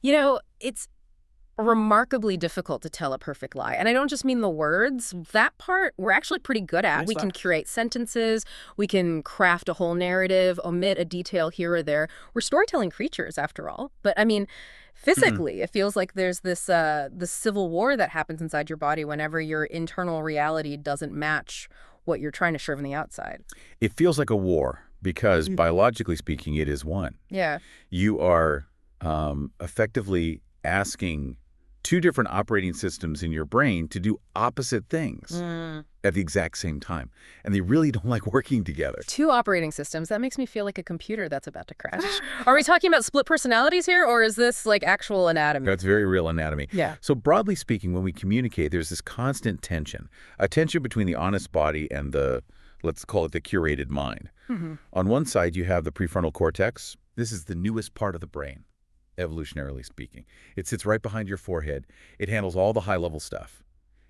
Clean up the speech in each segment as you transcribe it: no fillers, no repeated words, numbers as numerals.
It's remarkably difficult to tell a perfect lie. And I don't just mean the words. That part we're actually pretty good at. It's We can not. curate sentences. We can craft a whole narrative, omit a detail here or there. We're storytelling creatures, after all. But I mean, Mhm. physically, it feels like there's this civil war that happens inside your body whenever your internal reality doesn't match what you're trying to shove on the outside. It feels like a war because Mhm. biologically speaking, it is one. Yeah. You are effectively asking two different operating systems in your brain to do opposite things Mm. at the exact same time. And they really don't like working together. Two operating systems. That makes me feel like a computer that's about to crash. Are we talking about split personalities here, or is this like actual anatomy? That's very real anatomy. Yeah. So broadly speaking, when we communicate, there's this constant tension, a tension between the honest body and the, let's call it the curated mind. Hmm. On one side, you have the prefrontal cortex. This is the newest part of the brain, evolutionarily speaking. It sits right behind your forehead. It handles all the high-level stuff.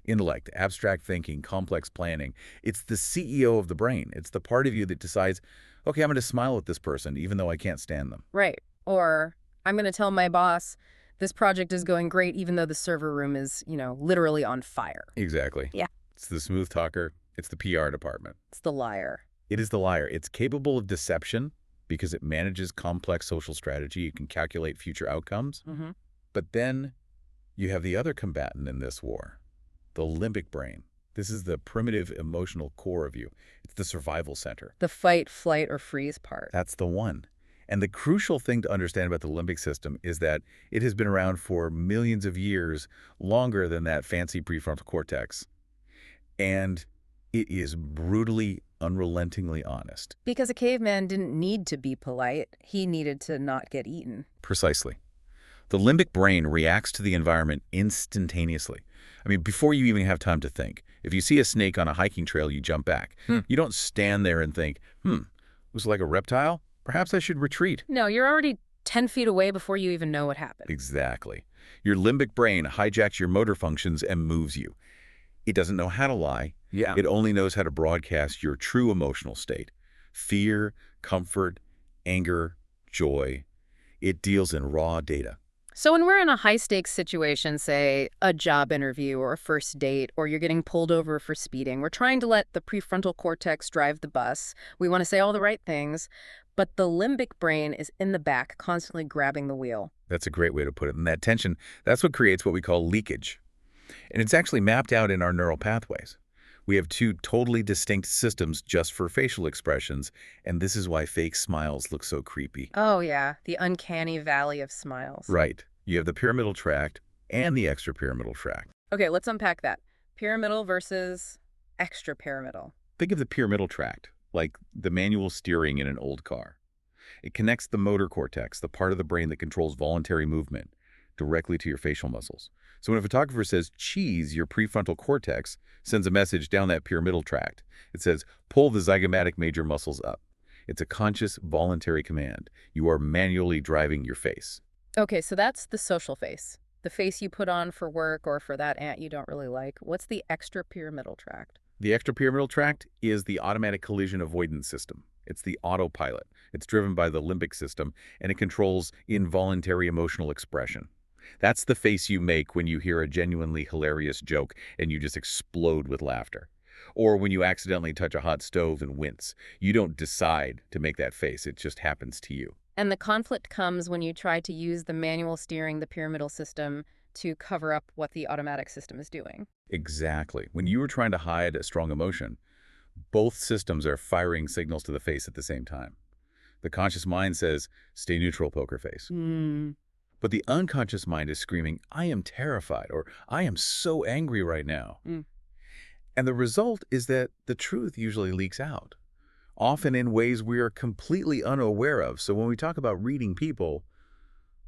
Intellect, abstract thinking, complex planning. It's the CEO of the brain. It's the part of you that decides, okay, I'm going to smile at this person even though I can't stand them. Right. Or I'm going to tell my boss this project is going great, even though the server room is, literally on fire. Exactly. Yeah. It's the smooth talker. It's the PR department. It's the liar. It is the liar. It's capable of deception because it manages complex social strategy. You can calculate future outcomes. Hmm. But then you have the other combatant in this war, the limbic brain. This is the primitive emotional core of you. It's the survival center. The fight, flight, or freeze part. That's the one. And the crucial thing to understand about the limbic system is that it has been around for millions of years, longer than that fancy prefrontal cortex. And it is brutally, unrelentingly honest. Because a caveman didn't need to be polite. He needed to not get eaten. Precisely. The limbic brain reacts to the environment instantaneously. I mean, before you even have time to think. If you see a snake on a hiking trail, you jump back. Hmm. You don't stand there and think, looks like a reptile? Perhaps I should retreat. No, you're already 10 feet away before you even know what happened. Exactly. Your limbic brain hijacks your motor functions and moves you. It doesn't know how to lie. Yeah. It only knows how to broadcast your true emotional state. Fear, comfort, anger, joy. It deals in raw data. So when we're in a high-stakes situation, say a job interview or a first date, or you're getting pulled over for speeding, we're trying to let the prefrontal cortex drive the bus. We want to say all the right things, but the limbic brain is in the back, constantly grabbing the wheel. That's a great way to put it. And that tension, that's what creates what we call leakage. And it's actually mapped out in our neural pathways. We have two totally distinct systems just for facial expressions, and this is why fake smiles look so creepy. Oh, yeah, the uncanny valley of smiles. Right. You have the pyramidal tract and the extrapyramidal tract. Okay, let's unpack that. Pyramidal versus extrapyramidal. Think of the pyramidal tract like the manual steering in an old car. It connects the motor cortex, the part of the brain that controls voluntary movement, directly to your facial muscles. So when a photographer says cheese, your prefrontal cortex sends a message down that pyramidal tract. It says, pull the zygomatic major muscles up. It's a conscious, voluntary command. You are manually driving your face. Okay, so that's the social face. The face you put on for work or for that aunt you don't really like. What's the extrapyramidal tract? The extrapyramidal tract is the automatic collision avoidance system. It's the autopilot. It's driven by the limbic system, and it controls involuntary emotional expression. That's the face you make when you hear a genuinely hilarious joke and you just explode with laughter. Or when you accidentally touch a hot stove and wince. You don't decide to make that face. It just happens to you. And the conflict comes when you try to use the manual steering, the pyramidal system, to cover up what the automatic system is doing. Exactly. When you are trying to hide a strong emotion, both systems are firing signals to the face at the same time. The conscious mind says, stay neutral, poker face. Hmm. But the unconscious mind is screaming, I am terrified, or I am so angry right now. Mm. And the result is that the truth usually leaks out, often in ways we are completely unaware of. So when we talk about reading people,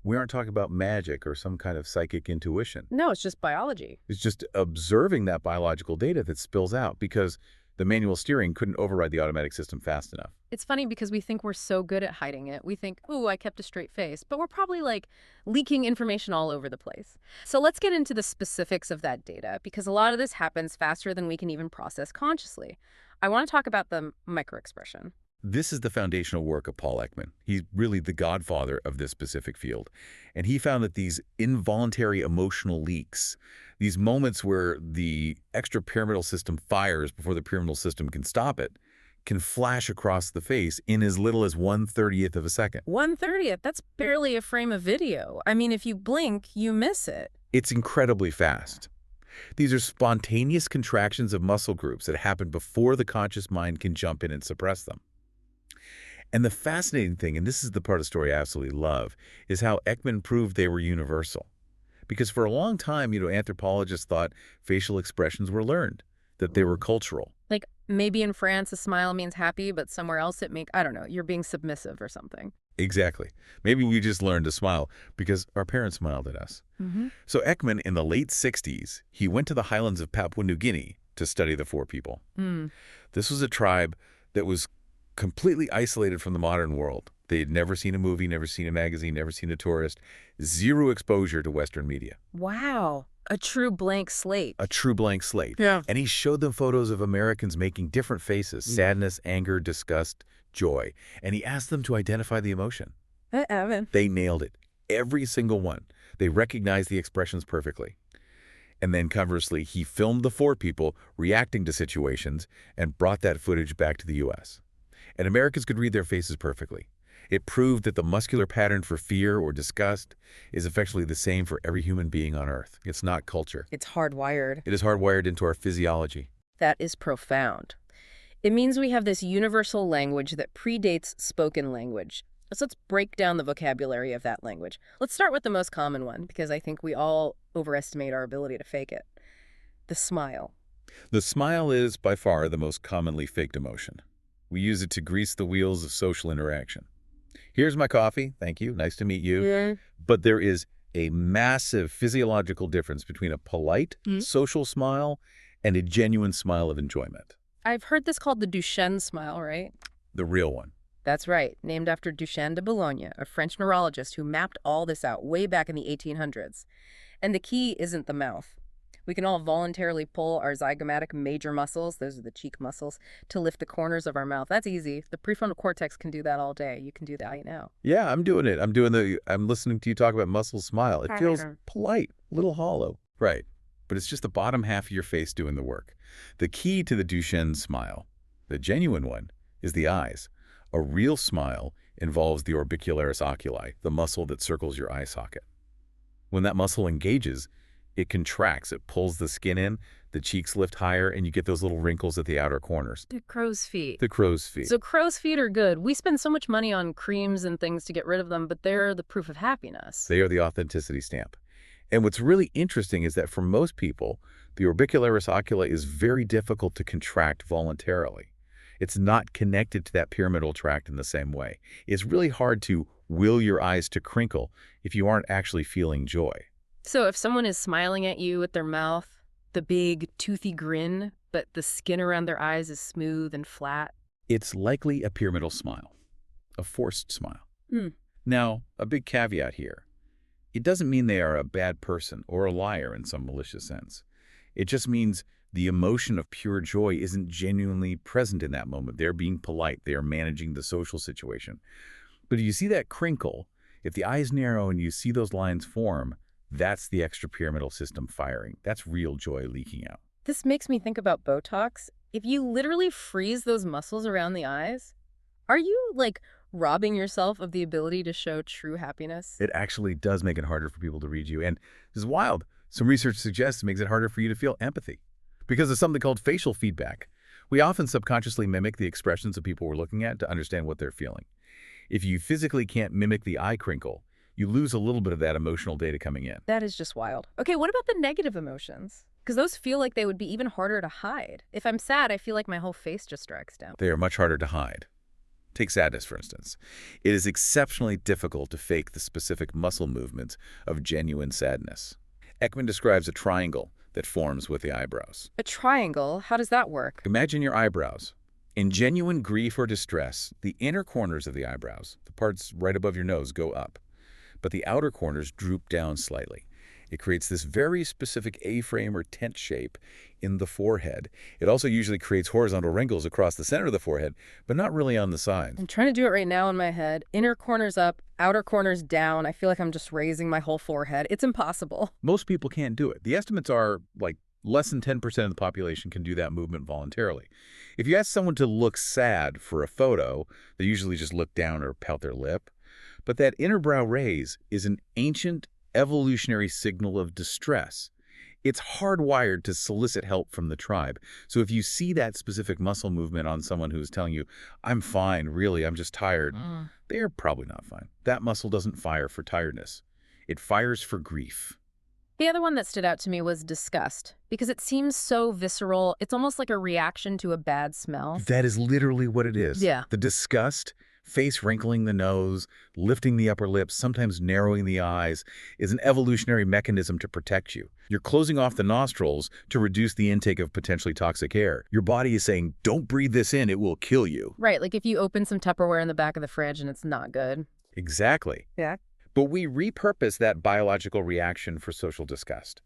we aren't talking about magic or some kind of psychic intuition. No, it's just biology. It's just observing that biological data that spills out because the manual steering couldn't override the automatic system fast enough. It's funny because we think we're so good at hiding it. We think, ooh, I kept a straight face. But we're probably like leaking information all over the place. So let's get into the specifics of that data because a lot of this happens faster than we can even process consciously. I want to talk about the microexpression. This is the foundational work of Paul Ekman. He's really the godfather of this specific field. And he found that these involuntary emotional leaks, these moments where the extrapyramidal system fires before the pyramidal system can stop it, can flash across the face in as little as 1/30th of a second. 1/30th, that's barely a frame of video. I mean, if you blink, you miss it. It's incredibly fast. These are spontaneous contractions of muscle groups that happen before the conscious mind can jump in and suppress them. And the fascinating thing, and this is the part of the story I absolutely love, is how Ekman proved they were universal. Because for a long time, anthropologists thought facial expressions were learned, that they were cultural. Like, maybe in France a smile means happy, but somewhere else I don't know, you're being submissive or something. Exactly. Maybe we just learned to smile because our parents smiled at us. So Ekman, in the late 60s, he went to the highlands of Papua New Guinea to study the Four People. This was a tribe that was completely isolated from the modern world. They had never seen a movie, never seen a magazine, never seen a tourist, zero exposure to Western media. Wow. A true blank slate. A true blank slate. Yeah. And he showed them photos of Americans making different faces, sadness, anger, disgust, joy. And he asked them to identify the emotion. Evan. They nailed it. Every single one. They recognized the expressions perfectly. And then conversely, he filmed the Four People reacting to situations and brought that footage back to the U.S. And Americans could read their faces perfectly. It proved that the muscular pattern for fear or disgust is effectively the same for every human being on Earth. It's not culture. It's hardwired. It is hardwired into our physiology. That is profound. It means we have this universal language that predates spoken language. So let's break down the vocabulary of that language. Let's start with the most common one, because I think we all overestimate our ability to fake it. The smile. The smile is, by far, the most commonly faked emotion. We use it to grease the wheels of social interaction. Here's my coffee. Thank you. Nice to meet you. Yeah. But there is a massive physiological difference between a polite, social smile and a genuine smile of enjoyment. I've heard this called the Duchenne smile, right? The real one. That's right, named after Duchenne de Boulogne, a French neurologist who mapped all this out way back in the 1800s. And the key isn't the mouth. We can all voluntarily pull our zygomatic major muscles, those are the cheek muscles, to lift the corners of our mouth. That's easy. The prefrontal cortex can do that all day. You can do that right now. Yeah, I'm doing it. I'm listening to you talk about muscle smile. It feels polite, a little hollow. Right. But it's just the bottom half of your face doing the work. The key to the Duchenne smile, the genuine one, is the eyes. A real smile involves the orbicularis oculi, the muscle that circles your eye socket. When that muscle engages, it contracts, it pulls the skin in, the cheeks lift higher, and you get those little wrinkles at the outer corners. The crow's feet. The crow's feet. So crow's feet are good. We spend so much money on creams and things to get rid of them, but they're the proof of happiness. They are the authenticity stamp. And what's really interesting is that for most people, the orbicularis oculi is very difficult to contract voluntarily. It's not connected to that pyramidal tract in the same way. It's really hard to will your eyes to crinkle if you aren't actually feeling joy. So if someone is smiling at you with their mouth, the big toothy grin, but the skin around their eyes is smooth and flat. It's likely a pyramidal smile, a forced smile. Now, a big caveat here. It doesn't mean they are a bad person or a liar in some malicious sense. It just means the emotion of pure joy isn't genuinely present in that moment. They're being polite. They are managing the social situation. But if you see that crinkle, if the eye is narrow and you see those lines form, that's the extrapyramidal system firing. That's real joy leaking out. This makes me think about Botox. If you literally freeze those muscles around the eyes, are you, robbing yourself of the ability to show true happiness? It actually does make it harder for people to read you. And this is wild. Some research suggests it makes it harder for you to feel empathy because of something called facial feedback. We often subconsciously mimic the expressions of people we're looking at to understand what they're feeling. If you physically can't mimic the eye crinkle, you lose a little bit of that emotional data coming in. That is just wild. Okay, what about the negative emotions? Because those feel like they would be even harder to hide. If I'm sad, I feel like my whole face just drags down. They are much harder to hide. Take sadness, for instance. It is exceptionally difficult to fake the specific muscle movements of genuine sadness. Ekman describes a triangle that forms with the eyebrows. A triangle? How does that work? Imagine your eyebrows. In genuine grief or distress, the inner corners of the eyebrows, the parts right above your nose, go up, but the outer corners droop down slightly. It creates this very specific A-frame or tent shape in the forehead. It also usually creates horizontal wrinkles across the center of the forehead, but not really on the sides. I'm trying to do it right now in my head. Inner corners up, outer corners down. I feel like I'm just raising my whole forehead. It's impossible. Most people can't do it. The estimates are like less than 10% of the population can do that movement voluntarily. If you ask someone to look sad for a photo, they usually just look down or pout their lip. But that inner brow raise is an ancient evolutionary signal of distress. It's hardwired to solicit help from the tribe. So if you see that specific muscle movement on someone who's telling you, I'm fine, really, I'm just tired, they're probably not fine. That muscle doesn't fire for tiredness. It fires for grief. The other one that stood out to me was disgust, because it seems so visceral. It's almost like a reaction to a bad smell. That is literally what it is. Yeah. The disgust, face wrinkling the nose, lifting the upper lip, sometimes narrowing the eyes, is an evolutionary mechanism to protect you. You're closing off the nostrils to reduce the intake of potentially toxic air. Your body is saying, don't breathe this in, it will kill you. Right, like if you open some Tupperware in the back of the fridge and it's not good. Exactly. Yeah. But we repurpose that biological reaction for social disgust.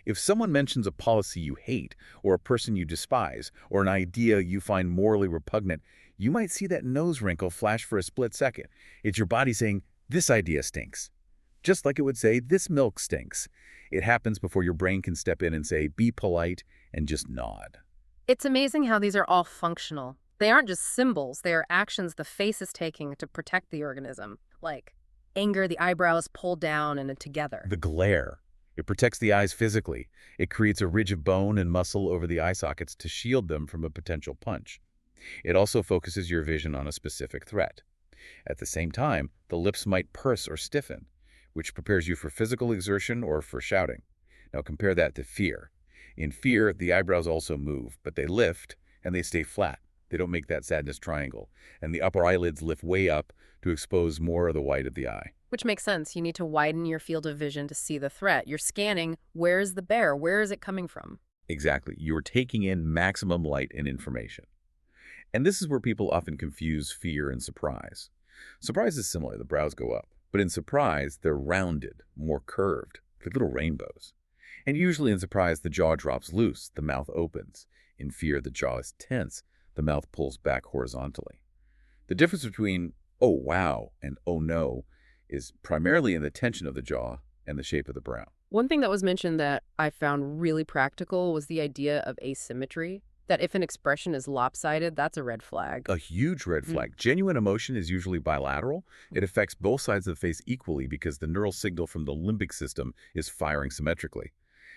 If someone mentions a policy you hate, or a person you despise, or an idea you find morally repugnant, you might see that nose wrinkle flash for a split second. It's your body saying, this idea stinks. Just like it would say, this milk stinks. It happens before your brain can step in and say, be polite, and just nod. It's amazing how these are all functional. They aren't just symbols, they are actions the face is taking to protect the organism. Like anger, the eyebrows pulled down and together. The glare. It protects the eyes physically. It creates a ridge of bone and muscle over the eye sockets to shield them from a potential punch. It also focuses your vision on a specific threat. At the same time, the lips might purse or stiffen, which prepares you for physical exertion or for shouting. Now compare that to fear. In fear, the eyebrows also move, but they lift and they stay flat. They don't make that sadness triangle. And the upper eyelids lift way up to expose more of the white of the eye. Which makes sense. You need to widen your field of vision to see the threat. You're scanning, where's the bear? Where is it coming from? Exactly. You're taking in maximum light and information. And this is where people often confuse fear and surprise. Surprise is similar. The brows go up. But in surprise, they're rounded, more curved, like little rainbows. And usually in surprise, the jaw drops loose, the mouth opens. In fear, the jaw is tense, the mouth pulls back horizontally. The difference between, oh wow, and oh no, is primarily in the tension of the jaw and the shape of the brow. One thing that was mentioned that I found really practical was the idea of asymmetry. That if an expression is lopsided, that's a red flag. A huge red flag. Genuine emotion is usually bilateral. It affects both sides of the face equally because the neural signal from the limbic system is firing symmetrically.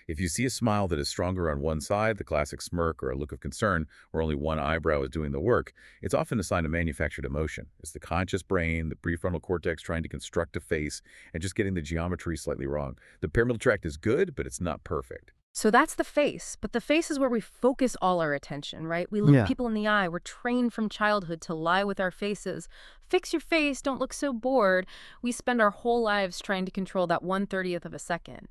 If you see a smile that is stronger on one side, the classic smirk or a look of concern, where only one eyebrow is doing the work, it's often a sign of manufactured emotion. It's the conscious brain, the prefrontal cortex trying to construct a face and just getting the geometry slightly wrong. The pyramidal tract is good, but it's not perfect. So that's the face, but the face is where we focus all our attention, right? We look people in the eye. We're trained from childhood to lie with our faces. Fix your face, don't look so bored. We spend our whole lives trying to control that 1/30th of a second.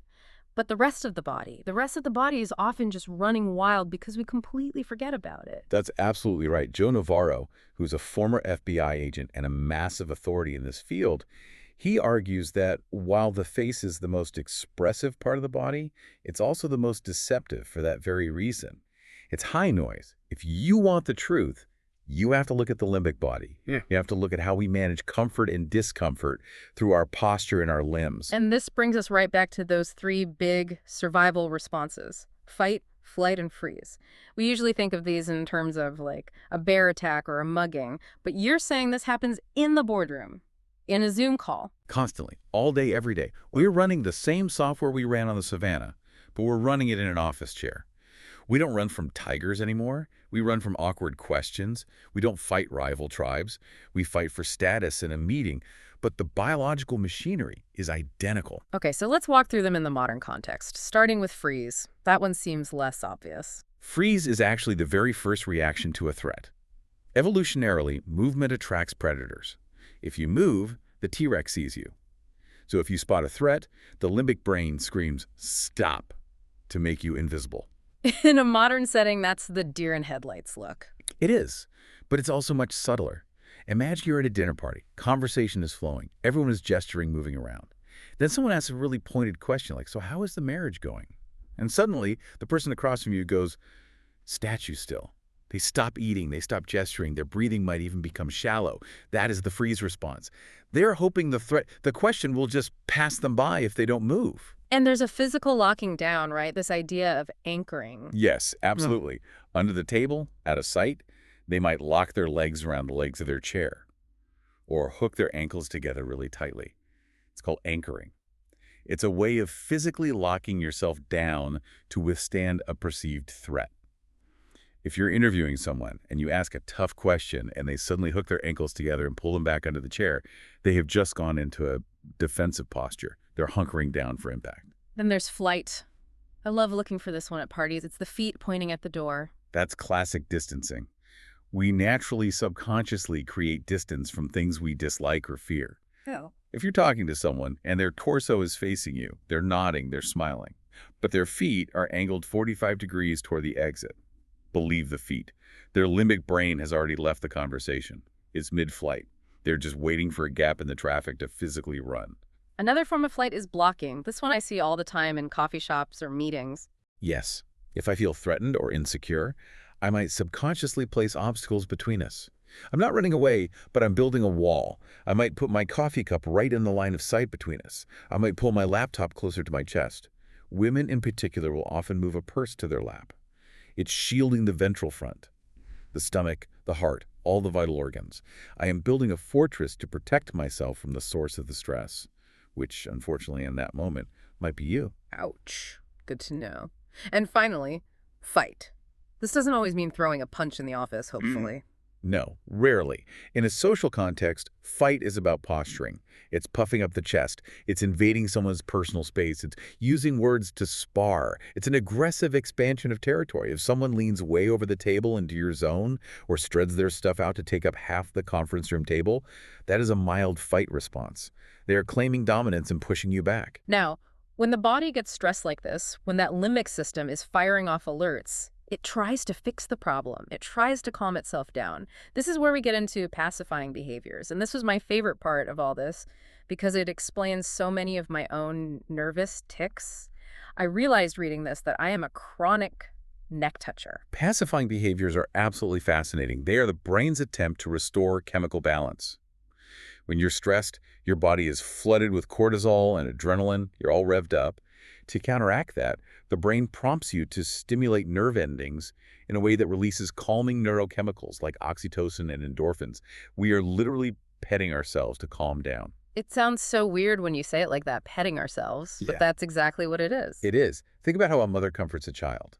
But the rest of the body is often just running wild because we completely forget about it. That's absolutely right. Joe Navarro, who's a former FBI agent and a massive authority in this field, he argues that while the face is the most expressive part of the body, it's also the most deceptive for that very reason. It's high noise. If you want the truth, you have to look at the limbic body. You have to look at how we manage comfort and discomfort through our posture and our limbs. And this brings us right back to those three big survival responses: fight, flight, and freeze. We usually think of these in terms of like a bear attack or a mugging, but you're saying this happens in the boardroom, in a Zoom call. Constantly, all day, every day. We're running the same software we ran on the savannah, but we're running it in an office chair. We don't run from tigers anymore. We run from awkward questions. We don't fight rival tribes. We fight for status in a meeting. But the biological machinery is identical. Okay, so let's walk through them in the modern context, starting with freeze. That one seems less obvious. Freeze is actually the very first reaction to a threat. Evolutionarily, movement attracts predators. If you move, the T-Rex sees you. So if you spot a threat, the limbic brain screams, "Stop," to make you invisible. In a modern setting, that's the deer in headlights look. It is, but it's also much subtler. Imagine you're at a dinner party. Conversation is flowing. Everyone is gesturing, moving around. Then someone asks a really pointed question like, so how is the marriage going? And suddenly, the person across from you goes, statue still. They stop eating, they stop gesturing, their breathing might even become shallow. That is the freeze response. They're hoping the question will just pass them by if they don't move. And there's a physical locking down, right? This idea of anchoring. Yes, Mm. absolutely. Under the table, out of sight, they might lock their legs around the legs of their chair or hook their ankles together really tightly. It's called anchoring. It's a way of physically locking yourself down to withstand a perceived threat. If you're interviewing someone and you ask a tough question and they suddenly hook their ankles together and pull them back under the chair, they have just gone into a defensive posture. They're hunkering down for impact. Then there's flight. I love looking for this one at parties. It's the feet pointing at the door. That's classic distancing. We naturally subconsciously create distance from things we dislike or fear. Oh. If you're talking to someone and their torso is facing you, they're nodding, they're smiling, but their feet are angled 45 degrees toward the exit. Believe the feet. Their limbic brain has already left the conversation. It's mid-flight. They're just waiting for a gap in the traffic to physically run. Another form of flight is blocking. This one I see all the time in coffee shops or meetings. Yes, if I feel threatened or insecure, I might subconsciously place obstacles between us. I'm not running away, but I'm building a wall. I might put my coffee cup right in the line of sight between us. I might pull my laptop closer to my chest. Women in particular will often move a purse to their lap. It's shielding the ventral front, the stomach, the heart, all the vital organs. I am building a fortress to protect myself from the source of the stress, which, unfortunately, in that moment, might be you. Ouch. Good to know. And finally, fight. This doesn't always mean throwing a punch in the office, hopefully. No, rarely. In a social context, fight is about posturing. It's puffing up the chest. It's invading someone's personal space. It's using words to spar. It's an aggressive expansion of territory. If someone leans way over the table into your zone or spreads their stuff out to take up half the conference room table, that is a mild fight response. They are claiming dominance and pushing you back. Now, when the body gets stressed like this, when that limbic system is firing off alerts, it tries to fix the problem. It tries to calm itself down. This is where we get into pacifying behaviors. And this was my favorite part of all this because it explains so many of my own nervous tics. I realized reading this that I am a chronic neck toucher. Pacifying behaviors are absolutely fascinating. They are the brain's attempt to restore chemical balance. When you're stressed, your body is flooded with cortisol and adrenaline. You're all revved up. To counteract that, the brain prompts you to stimulate nerve endings in a way that releases calming neurochemicals like oxytocin and endorphins. We are literally petting ourselves to calm down. It sounds so weird when you say it like that, petting ourselves, but Yeah. that's exactly what it is. It is. Think about how a mother comforts a child.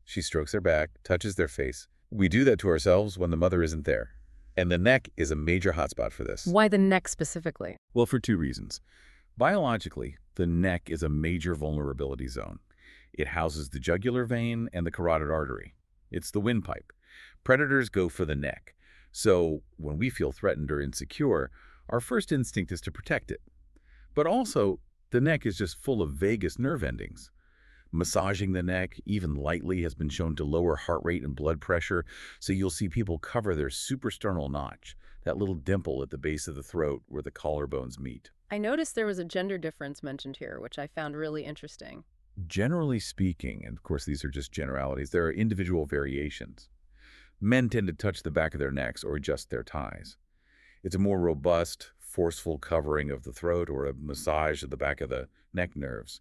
She strokes their back, touches their face. We do that to ourselves when the mother isn't there. And the neck is a major hotspot for this. Why the neck specifically? Well, for two reasons. Biologically, the neck is a major vulnerability zone. It houses the jugular vein and the carotid artery. It's the windpipe. Predators go for the neck. So when we feel threatened or insecure, our first instinct is to protect it. But also, the neck is just full of vagus nerve endings. Massaging the neck, even lightly, has been shown to lower heart rate and blood pressure, so you'll see people cover their suprasternal notch, that little dimple at the base of the throat where the collarbones meet. I noticed there was a gender difference mentioned here, which I found really interesting. Generally speaking, and of course these are just generalities, there are individual variations. Men tend to touch the back of their necks or adjust their ties. It's a more robust, forceful covering of the throat or a massage of the back of the neck nerves.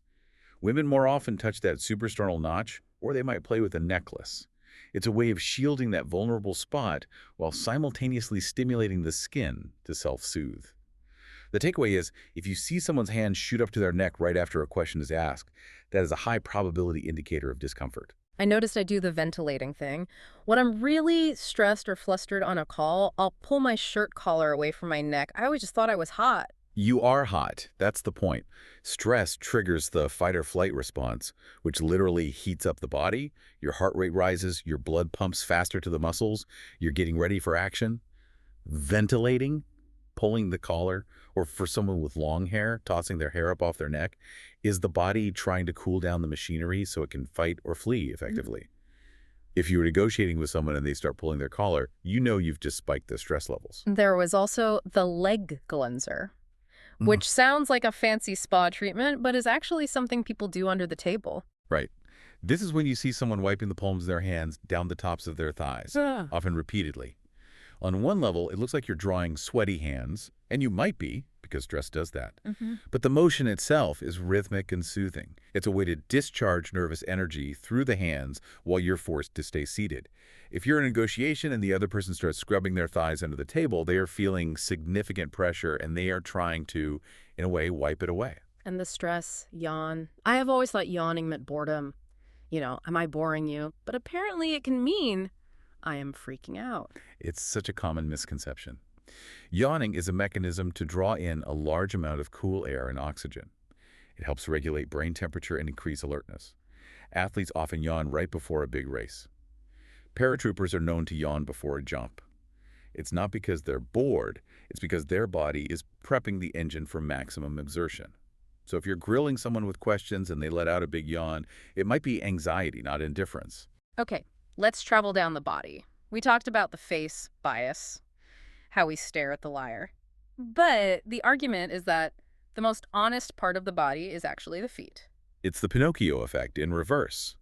Women more often touch that suprasternal notch, or they might play with a necklace. It's a way of shielding that vulnerable spot while simultaneously stimulating the skin to self-soothe. The takeaway is, if you see someone's hand shoot up to their neck right after a question is asked, that is a high probability indicator of discomfort. I noticed I do the ventilating thing. When I'm really stressed or flustered on a call, I'll pull my shirt collar away from my neck. I always just thought I was hot. You are hot. That's the point. Stress triggers the fight or flight response, which literally heats up the body. Your heart rate rises, your blood pumps faster to the muscles, you're getting ready for action. Ventilating, pulling the collar, or for someone with long hair, tossing their hair up off their neck, is the body trying to cool down the machinery so it can fight or flee effectively. If you were negotiating with someone and they start pulling their collar, you know you've just spiked the stress levels. There was also the leg cleanser. Mhm. which sounds like a fancy spa treatment, but is actually something people do under the table. Right. This is when you see someone wiping the palms of their hands down the tops of their thighs, Ah. often repeatedly. On one level, it looks like you're drawing sweaty hands, and you might be, because stress does that. Hmm. But the motion itself is rhythmic and soothing. It's a way to discharge nervous energy through the hands while you're forced to stay seated. If you're in a negotiation and the other person starts scrubbing their thighs under the table, they are feeling significant pressure and they are trying to, in a way, wipe it away. And the stress, yawn. I have always thought yawning meant boredom. Am I boring you? But apparently it can mean I am freaking out. It's such a common misconception. Yawning is a mechanism to draw in a large amount of cool air and oxygen. It helps regulate brain temperature and increase alertness. Athletes often yawn right before a big race. Paratroopers are known to yawn before a jump. It's not because they're bored, it's because their body is prepping the engine for maximum exertion. So if you're grilling someone with questions and they let out a big yawn, it might be anxiety, not indifference. Okay, let's travel down the body. We talked about the face bias, how we stare at the liar. But the argument is that the most honest part of the body is actually the feet. It's the Pinocchio effect in reverse.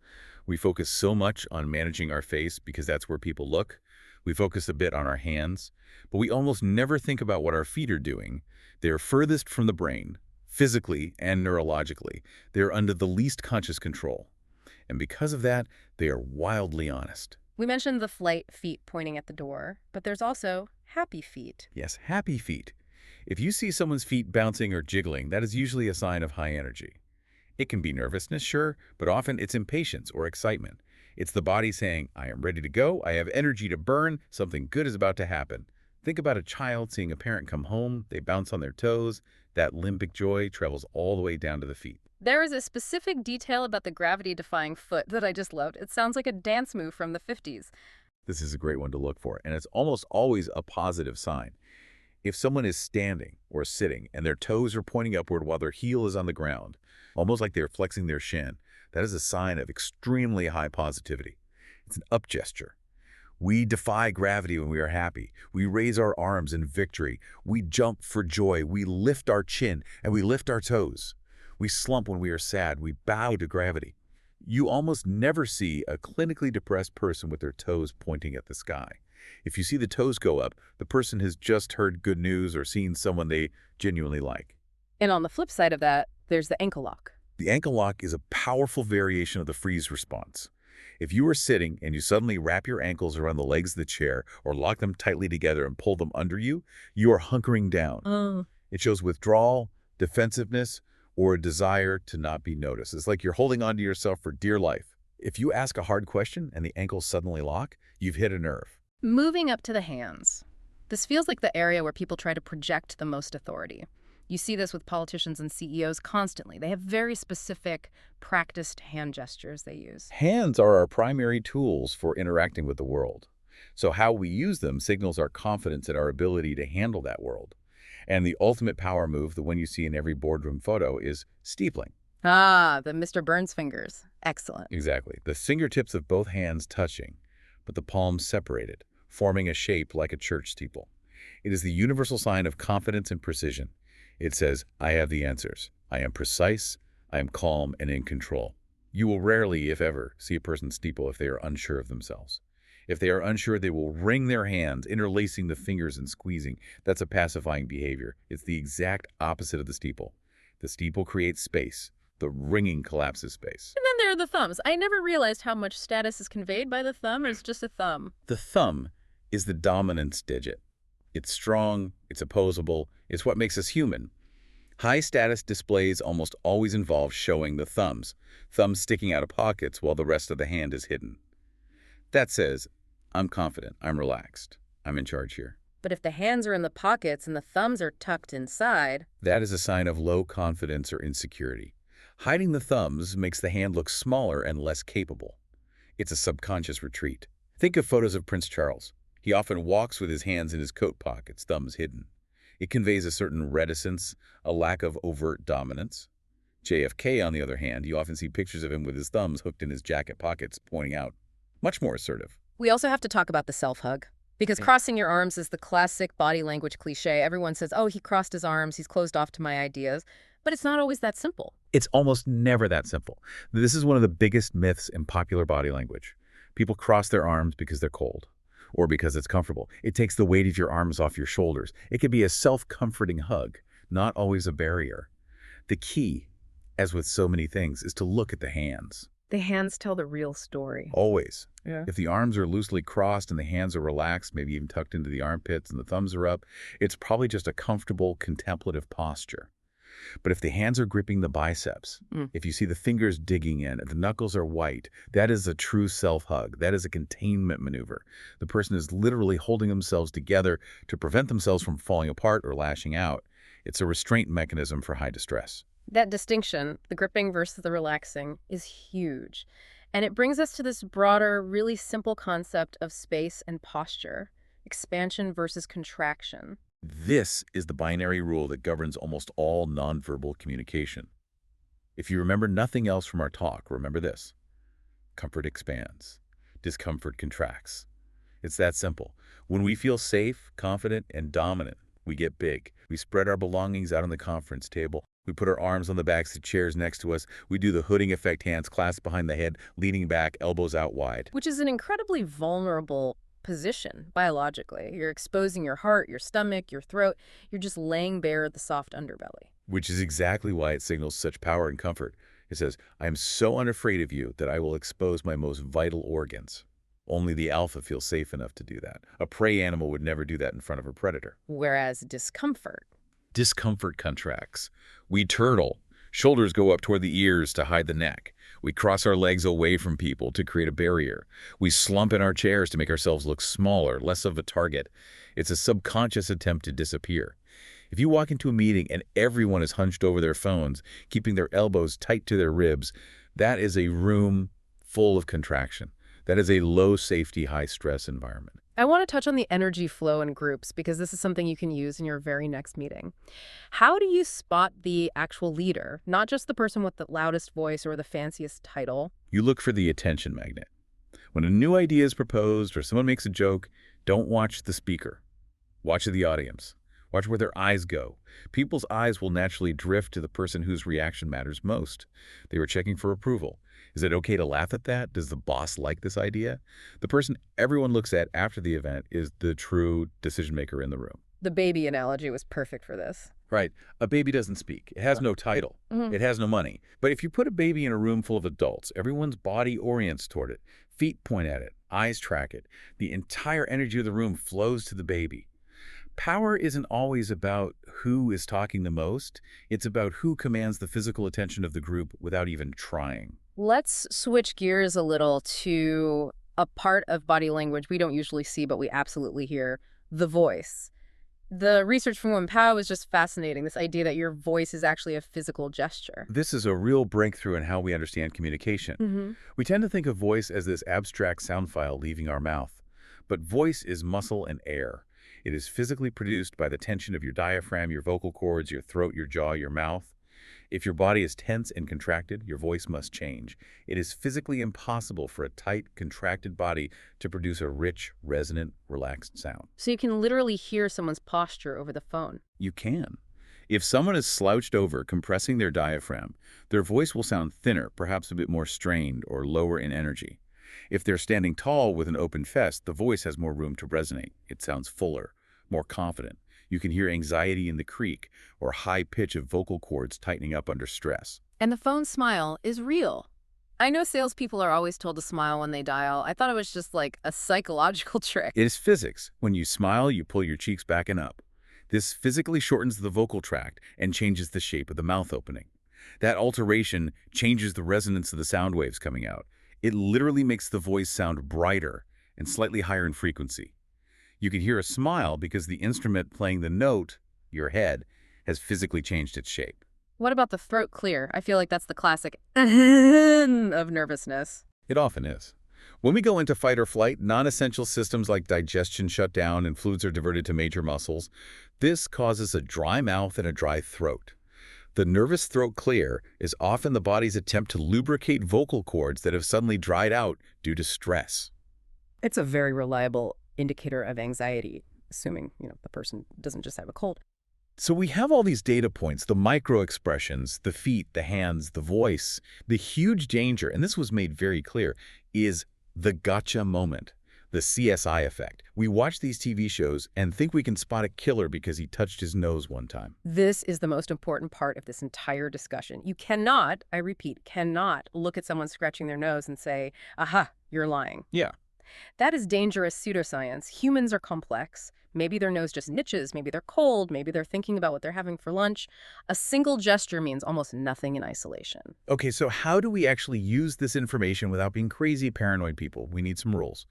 We focus so much on managing our face because that's where people look. We focus a bit on our hands, but we almost never think about what our feet are doing. They're furthest from the brain, physically and neurologically. They're under the least conscious control. And because of that, they are wildly honest. We mentioned the flight feet pointing at the door, but there's also happy feet. Yes, happy feet. If you see someone's feet bouncing or jiggling, that is usually a sign of high energy. It can be nervousness, sure, but often it's impatience or excitement. It's the body saying, I am ready to go, I have energy to burn, something good is about to happen. Think about a child seeing a parent come home, they bounce on their toes, that limbic joy travels all the way down to the feet. There is a specific detail about the gravity-defying foot that I just loved. It sounds like a dance move from the 50s. This is a great one to look for, and it's almost always a positive sign. If someone is standing or sitting and their toes are pointing upward while their heel is on the ground, almost like they're flexing their shin, that is a sign of extremely high positivity. It's an up gesture. We defy gravity when we are happy. We raise our arms in victory. We jump for joy. We lift our chin and we lift our toes. We slump when we are sad. We bow to gravity. You almost never see a clinically depressed person with their toes pointing at the sky. If you see the toes go up, the person has just heard good news or seen someone they genuinely like. And on the flip side of that, there's the ankle lock. The ankle lock is a powerful variation of the freeze response. If you are sitting and you suddenly wrap your ankles around the legs of the chair or lock them tightly together and pull them under you, you are hunkering down. Oh. It shows withdrawal, defensiveness, or a desire to not be noticed. It's like you're holding on to yourself for dear life. If you ask a hard question and the ankles suddenly lock, you've hit a nerve. Moving up to the hands. This feels like the area where people try to project the most authority. You see this with politicians and CEOs constantly. They have very specific, practiced hand gestures they use. Hands are our primary tools for interacting with the world. So how we use them signals our confidence in our ability to handle that world. And the ultimate power move, the one you see in every boardroom photo, is steepling. Ah, the Mr. Burns fingers. Excellent. Exactly. The fingertips of both hands touching, but the palms separated, forming a shape like a church steeple. It is the universal sign of confidence and precision. It says, I have the answers. I am precise, I am calm and in control. You will rarely, if ever, see a person steeple if they are unsure of themselves. If they are unsure, they will wring their hands, interlacing the fingers and squeezing. That's a pacifying behavior. It's the exact opposite of the steeple. The steeple creates space. The wringing collapses space. And then there are the thumbs. I never realized how much status is conveyed by the thumb, or it's just a thumb. The thumb is the dominance digit. It's strong, it's opposable, it's what makes us human. High-status displays almost always involve showing the thumbs sticking out of pockets while the rest of the hand is hidden. That says, I'm confident, I'm relaxed, I'm in charge here. But if the hands are in the pockets and the thumbs are tucked inside, That is a sign of low confidence or insecurity. Hiding the thumbs makes the hand look smaller and less capable. It's a subconscious retreat. Think of photos of Prince Charles. He often walks with his hands in his coat pockets, thumbs hidden. It conveys a certain reticence, a lack of overt dominance. JFK, on the other hand, you often see pictures of him with his thumbs hooked in his jacket pockets, pointing out. Much more assertive. we also have to talk about the self-hug. Because Eh, crossing your arms is the classic body language cliche. Everyone says, oh, he crossed his arms, he's closed off to my ideas. But it's not always that simple. It's almost never that simple. This is one of the biggest myths in popular body language. People cross their arms because they're cold or because it's comfortable. It takes the weight of your arms off your shoulders. It can be a self-comforting hug, not always a barrier. The key, as with so many things, is to look at the hands. The hands tell the real story. Always. Yeah. If the arms are loosely crossed and the hands are relaxed, maybe even tucked into the armpits and the thumbs are up, it's probably just a comfortable, contemplative posture. But if the hands are gripping the biceps, Mm. if you see the fingers digging in, and the knuckles are white, that is a true self-hug. That is a containment maneuver. The person is literally holding themselves together to prevent themselves from falling apart or lashing out. It's a restraint mechanism for high distress. That distinction, the gripping versus the relaxing, is huge. And it brings us to this broader, really simple concept of space and posture, expansion versus contraction. This is the binary rule that governs almost all nonverbal communication. If you remember nothing else from our talk, remember this. Comfort expands. Discomfort contracts. It's that simple. When we feel safe, confident, and dominant, we get big. We spread our belongings out on the conference table. We put our arms on the backs of chairs next to us. We do the hooding effect, hands clasped behind the head, leaning back, elbows out wide. Which is an incredibly vulnerable position biologically. You're exposing your heart, your stomach, your throat. You're just laying bare the soft underbelly. Which is exactly why it signals such power and comfort. It says, I am so unafraid of you that I will expose my most vital organs. Only the alpha feels safe enough to do that. A prey animal would never do that in front of a predator. Whereas discomfort. Discomfort contracts. We turtle. Shoulders go up toward the ears to hide the neck. We cross our legs away from people to create a barrier. We slump in our chairs to make ourselves look smaller, less of a target. It's a subconscious attempt to disappear. If you walk into a meeting and everyone is hunched over their phones, keeping their elbows tight to their ribs, that is a room full of contraction. That is a low-safety, high-stress environment. I want to touch on the energy flow in groups because this is something you can use in your very next meeting. How do you spot the actual leader, not just the person with the loudest voice or the fanciest title? You look for the attention magnet. When a new idea is proposed or someone makes a joke, don't watch the speaker. Watch the audience. Watch where their eyes go. People's eyes will naturally drift to the person whose reaction matters most. They were checking for approval. Is it okay to laugh at that? Does the boss like this idea? The person everyone looks at after the event is the true decision maker in the room. The baby analogy was perfect for this. Right. A baby doesn't speak. It has no title. Mhm. It has no money. But if you put a baby in a room full of adults, everyone's body orients toward it. Feet point at it. Eyes track it. The entire energy of the room flows to the baby. Power isn't always about who is talking the most. It's about who commands the physical attention of the group without even trying. Let's switch gears a little to a part of body language we don't usually see, but we absolutely hear, the voice. The research from Wim Pao is just fascinating, this idea that your voice is actually a physical gesture. This is a real breakthrough in how we understand communication. Mm-hmm. We tend to think of voice as this abstract sound file leaving our mouth. But voice is muscle and air. It is physically produced by the tension of your diaphragm, your vocal cords, your throat, your jaw, your mouth. If your body is tense and contracted, your voice must change. It is physically impossible for a tight, contracted body to produce a rich, resonant, relaxed sound. So you can literally hear someone's posture over the phone. You can. If someone is slouched over, compressing their diaphragm, their voice will sound thinner, perhaps a bit more strained or lower in energy. If they're standing tall with an open fist, the voice has more room to resonate. It sounds fuller, more confident. You can hear anxiety in the creak or high pitch of vocal cords tightening up under stress. And the phone smile is real. I know salespeople are always told to smile when they dial. I thought it was just like a psychological trick. It is physics. When you smile, you pull your cheeks back and up. This physically shortens the vocal tract and changes the shape of the mouth opening. That alteration changes the resonance of the sound waves coming out. It literally makes the voice sound brighter and slightly higher in frequency. You can hear a smile because the instrument playing the note, your head, has physically changed its shape. What about the throat clear? I feel like that's the classic of nervousness. It often is. When we go into fight or flight, non-essential systems like digestion shut down and fluids are diverted to major muscles. This causes a dry mouth and a dry throat. The nervous throat clear is often the body's attempt to lubricate vocal cords that have suddenly dried out due to stress. It's a very reliable indicator of anxiety, assuming, the person doesn't just have a cold. So we have all these data points, the microexpressions, the feet, the hands, the voice. The huge danger, and this was made very clear, is the gotcha moment, the CSI effect. We watch these TV shows and think we can spot a killer because he touched his nose one time. This is the most important part of this entire discussion. You cannot, I repeat, cannot look at someone scratching their nose and say, aha, you're lying. Yeah. That is dangerous pseudoscience. Humans are complex. Maybe their nose just itches, maybe they're cold, maybe they're thinking about what they're having for lunch. A single gesture means almost nothing in isolation. Okay, so how do we actually use this information without being crazy paranoid people? We need some rules.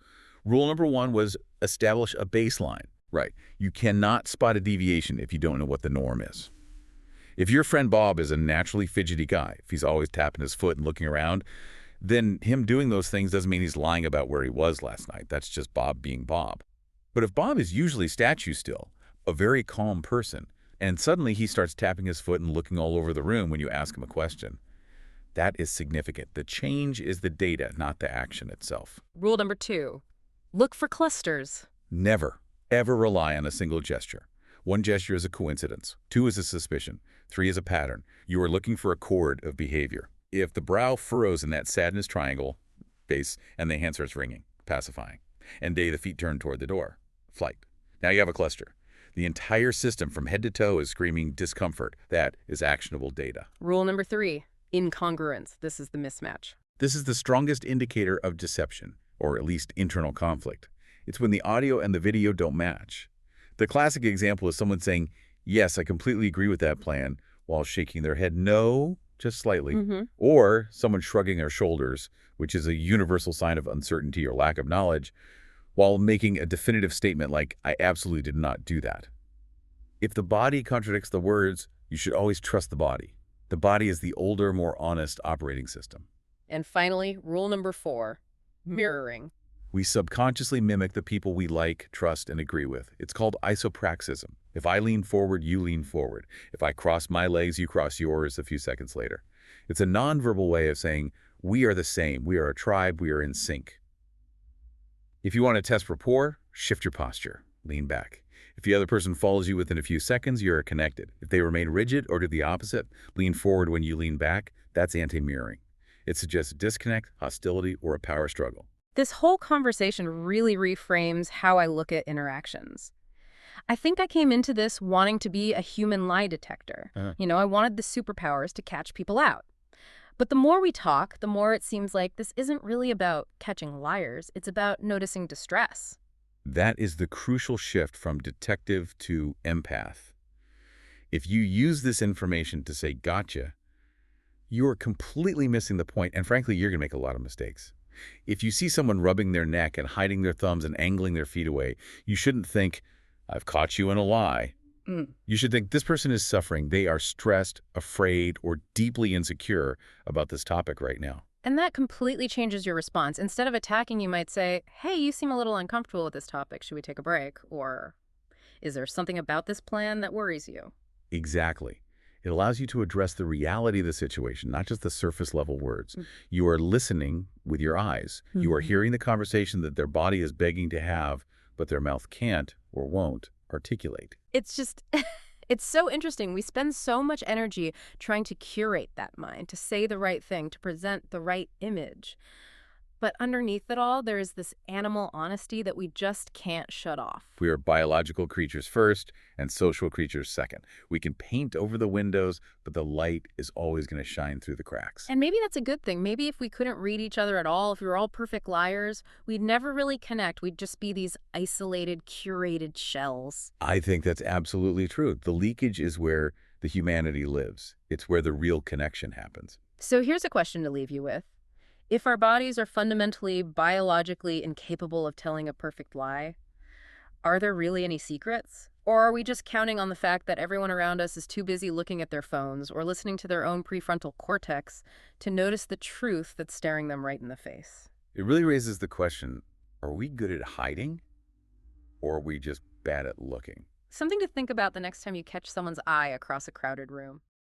Rule number 1 was establish a baseline. Right. You cannot spot a deviation if you don't know what the norm is. If your friend Bob is a naturally fidgety guy, if he's always tapping his foot and looking around, then him doing those things doesn't mean he's lying about where he was last night. That's just Bob being Bob. But if Bob is usually statue still, a very calm person, and suddenly he starts tapping his foot and looking all over the room when you ask him a question, that is significant. The change is the data, not the action itself. Rule number 2, look for clusters. Never, ever rely on a single gesture. 1 gesture is a coincidence. 2 is a suspicion. 3 is a pattern. You are looking for a chord of behavior. If the brow furrows in that sadness triangle, face, and the hand starts ringing, pacifying, and the feet turn toward the door, flight. Now you have a cluster. The entire system from head to toe is screaming discomfort. That is actionable data. Rule number 3, incongruence. This is the mismatch. This is the strongest indicator of deception, or at least internal conflict. It's when the audio and the video don't match. The classic example is someone saying, yes, I completely agree with that plan, while shaking their head no, just slightly. Or someone shrugging their shoulders, which is a universal sign of uncertainty or lack of knowledge, while making a definitive statement like, I absolutely did not do that. If the body contradicts the words, you should always trust the body. The body is the older, more honest operating system. And finally, rule number 4, mirroring. We subconsciously mimic the people we like, trust, and agree with. It's called isopraxism. If I lean forward, you lean forward. If I cross my legs, you cross yours a few seconds later. It's a nonverbal way of saying, we are the same. We are a tribe. We are in sync. If you want to test rapport, shift your posture. Lean back. If the other person follows you within a few seconds, you're connected. If they remain rigid or do the opposite, lean forward when you lean back, that's anti-mirroring. It suggests disconnect, hostility, or a power struggle. This whole conversation really reframes how I look at interactions. I think I came into this wanting to be a human lie detector. I wanted the superpowers to catch people out. But the more we talk, the more it seems like this isn't really about catching liars. It's about noticing distress. That is the crucial shift from detective to empath. If you use this information to say gotcha, you are completely missing the point, and frankly, you're going to make a lot of mistakes. If you see someone rubbing their neck and hiding their thumbs and angling their feet away, you shouldn't think, I've caught you in a lie. You should think this person is suffering. They are stressed, afraid, or deeply insecure about this topic right now. And that completely changes your response. Instead of attacking, you might say, hey, you seem a little uncomfortable with this topic. Should we take a break? Or is there something about this plan that worries you? Exactly. It allows you to address the reality of the situation, not just the surface level words. You are listening with your eyes. You are hearing the conversation that their body is begging to have, but their mouth can't or won't articulate. It's just, it's so interesting. We spend so much energy trying to curate that mind, to say the right thing, to present the right image. But underneath it all, there is this animal honesty that we just can't shut off. We are biological creatures first and social creatures second. We can paint over the windows, but the light is always going to shine through the cracks. And maybe that's a good thing. Maybe if we couldn't read each other at all, if we were all perfect liars, we'd never really connect. We'd just be these isolated, curated shells. I think that's absolutely true. The leakage is where the humanity lives. It's where the real connection happens. So here's a question to leave you with. If our bodies are fundamentally biologically incapable of telling a perfect lie, are there really any secrets? Or are we just counting on the fact that everyone around us is too busy looking at their phones or listening to their own prefrontal cortex to notice the truth that's staring them right in the face? It really raises the question, are we good at hiding or are we just bad at looking? Something to think about the next time you catch someone's eye across a crowded room.